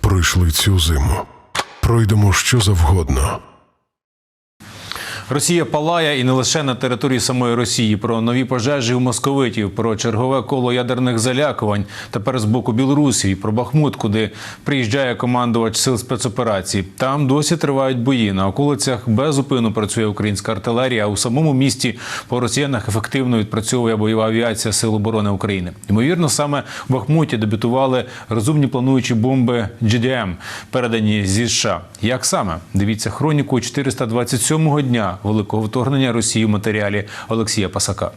пройшли цю зиму. Пройдемо що завгодно. Росія палає і не лише на території самої Росії. Про нові пожежі у московитів, про чергове коло ядерних залякувань, тепер з боку Білорусі, про Бахмут, куди приїжджає командувач сил спецоперацій. Там досі тривають бої. На околицях без зупину працює українська артилерія, а у самому місті по росіянах ефективно відпрацьовує бойова авіація Сил оборони України. Ймовірно, саме в Бахмуті дебютували розумні плануючі бомби GDM, передані зі США. Як саме? Дивіться хроніку 427-го дня великого вторгнення Росії в матеріалі Олексія Пасака.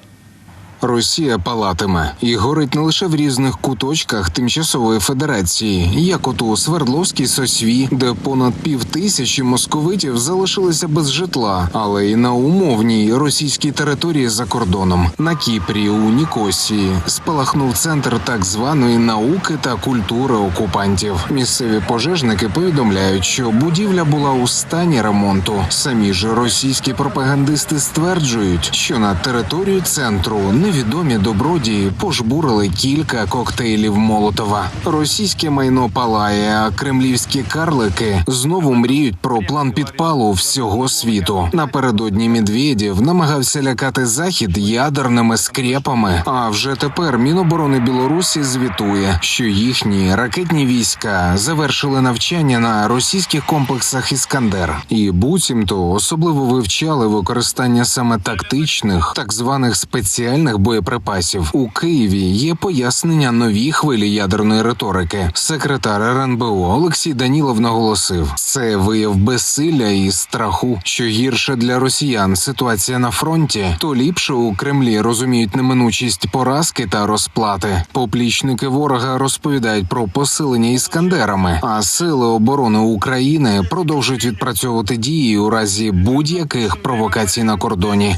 Росія палатиме і горить не лише в різних куточках тимчасової федерації, як от у Свердловській Сосві, де понад 5000 московитів залишилися без житла, але й на умовній російській території за кордоном. На Кіпрі, у Нікосії, спалахнув центр так званої науки та культури окупантів. Місцеві пожежники повідомляють, що будівля була у стані ремонту. Самі ж російські пропагандисти стверджують, що на територію центру невідомі добродії пожбурили кілька коктейлів Молотова. Російське майно палає, а кремлівські карлики знову мріють про план підпалу всього світу. Напередодні Медведєв намагався лякати Захід ядерними скрепами, а вже тепер Міноборони Білорусі звітує, що їхні ракетні війська завершили навчання на російських комплексах «Іскандер». І буцімто особливо вивчали використання саме тактичних, так званих спеціальних боєприпасів. У Києві є пояснення новій хвилі ядерної риторики. Секретар РНБО Олексій Данілов наголосив, це вияв безсилля і страху. Що гірше для росіян ситуація на фронті, то ліпше у Кремлі розуміють неминучість поразки та розплати. Поплічники ворога розповідають про посилення іскандерами, а сили оборони України продовжують відпрацьовувати дії у разі будь-яких провокацій на кордоні.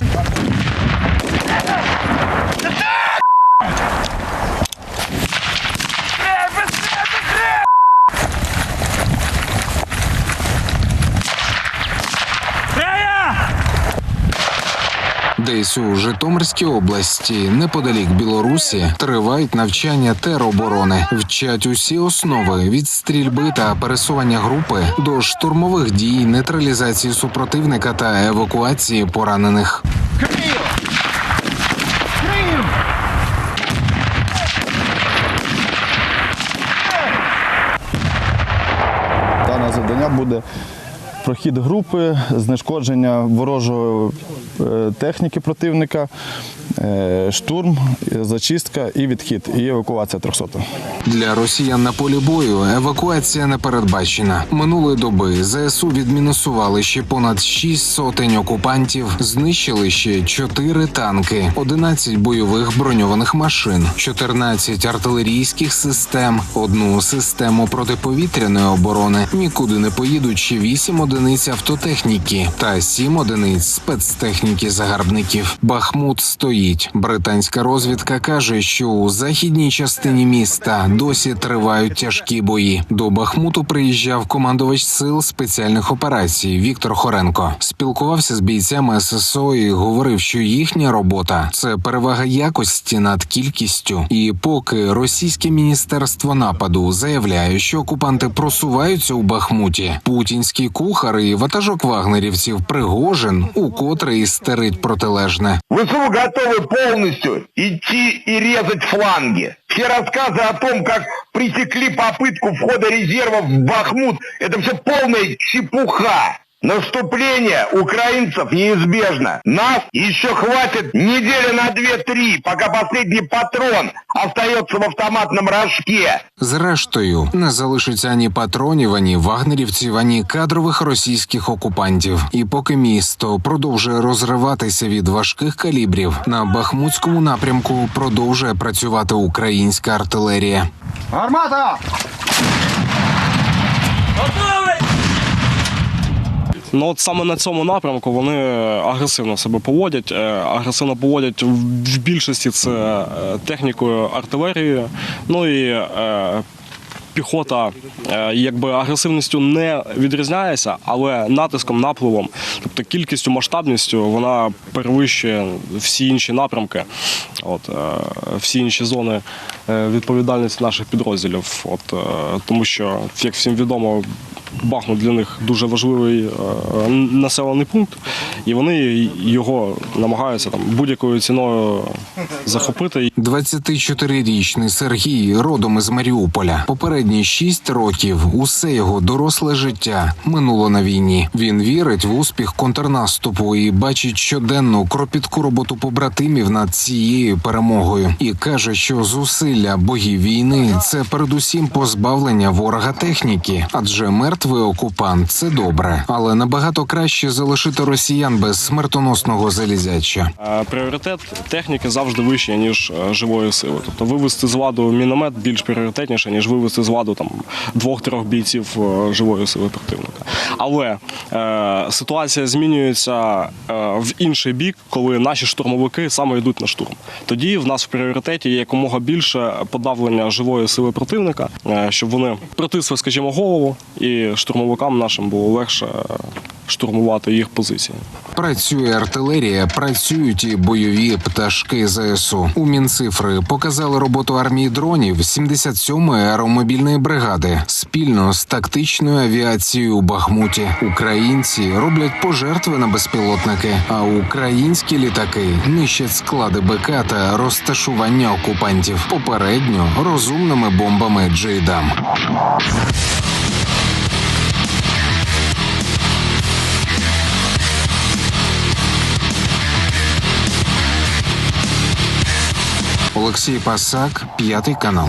Десь у Житомирській області, неподалік Білорусі, тривають навчання тероборони. Вчать усі основи – від стрільби та пересування групи до штурмових дій, нейтралізації супротивника та евакуації поранених. Дане завдання буде прохід групи, знешкодження ворожої техніки противника, штурм, зачистка і відхід, і евакуація 300. Для росіян на полі бою евакуація не передбачена. Минулої доби ЗСУ відмінусували ще понад 6 сотень окупантів, знищили ще 4 танки, 11 бойових броньованих машин, 14 артилерійських систем, 1 систему протиповітряної оборони, нікуди не поїдуть ще 8 одиниць автотехніки та 7 одиниць спецтехніки загарбників. Бахмут стоїть. Британська розвідка каже, що у західній частині міста досі тривають тяжкі бої. До Бахмуту приїжджав командувач сил спеціальних операцій Віктор Хоренко. Спілкувався з бійцями ССО і говорив, що їхня робота – це перевага якості над кількістю. І поки російське міністерство нападу заявляє, що окупанти просуваються у Бахмуті, путінський кухар і ватажок вагнерівців Пригожин укотре істерить протилежне. ВСУ готовы полностью идти и резать фланги. Все рассказы о том, как пресекли попытку входа резервов в Бахмут, это все полная чепуха. Наступление украинцев неизбежно. Нас еще хватит недели на 2-3, пока последний патрон остается в автоматном рожке. Зрештою, не залишиться ані патронів, ані вагнерівців, ані кадрових російських окупантів. І поки місто продовжує розриватися від важких калібрів, на Бахмутському напрямку продовжує працювати українська артилерія. Гармата! Ну от саме на цьому напрямку вони агресивно себе поводять. Агресивно поводять в більшості це технікою артилерії, ну і піхота якби агресивністю не відрізняється, але натиском, напливом, тобто кількістю, масштабністю вона перевищує всі інші напрямки, всі інші зони відповідальності наших підрозділів. Тому що, як всім відомо, Бахмут для них дуже важливий населений пункт, і вони його намагаються будь-якою ціною захопити. 24-річний Сергій родом із Маріуполя. Попередні 6 років усе його доросле життя минуло на війні. Він вірить в успіх контрнаступу і бачить щоденну кропітку роботу побратимів над цією перемогою. І каже, що зусилля богів війни – це передусім позбавлення ворога техніки, адже мертвий окупант – це добре, але набагато краще залишити росіян без смертоносного залізяча. Пріоритет техніки завжди вищий, ніж живої сили. Тобто вивести з ладу міномет більш пріоритетніше, ніж вивести з ладу 2-3 бійців живої сили противника. Але ситуація змінюється в інший бік, коли наші штурмовики саме йдуть на штурм. Тоді в нас в пріоритеті є якомога більше подавлення живої сили противника, щоб вони притисли, скажімо, голову, і штурмовикам нашим було легше штурмувати їх позиції. Працює артилерія, працюють і бойові пташки ЗСУ. У Мінцифри показали роботу армії дронів 77-ї аеромобільної бригади спільно з тактичною авіацією у Бахмуті. Українці роблять пожертви на безпілотники, а українські літаки нищать склади БК та розташування окупантів попередньо розумними бомбами Джейдам. Олексій Пасак, 5 канал.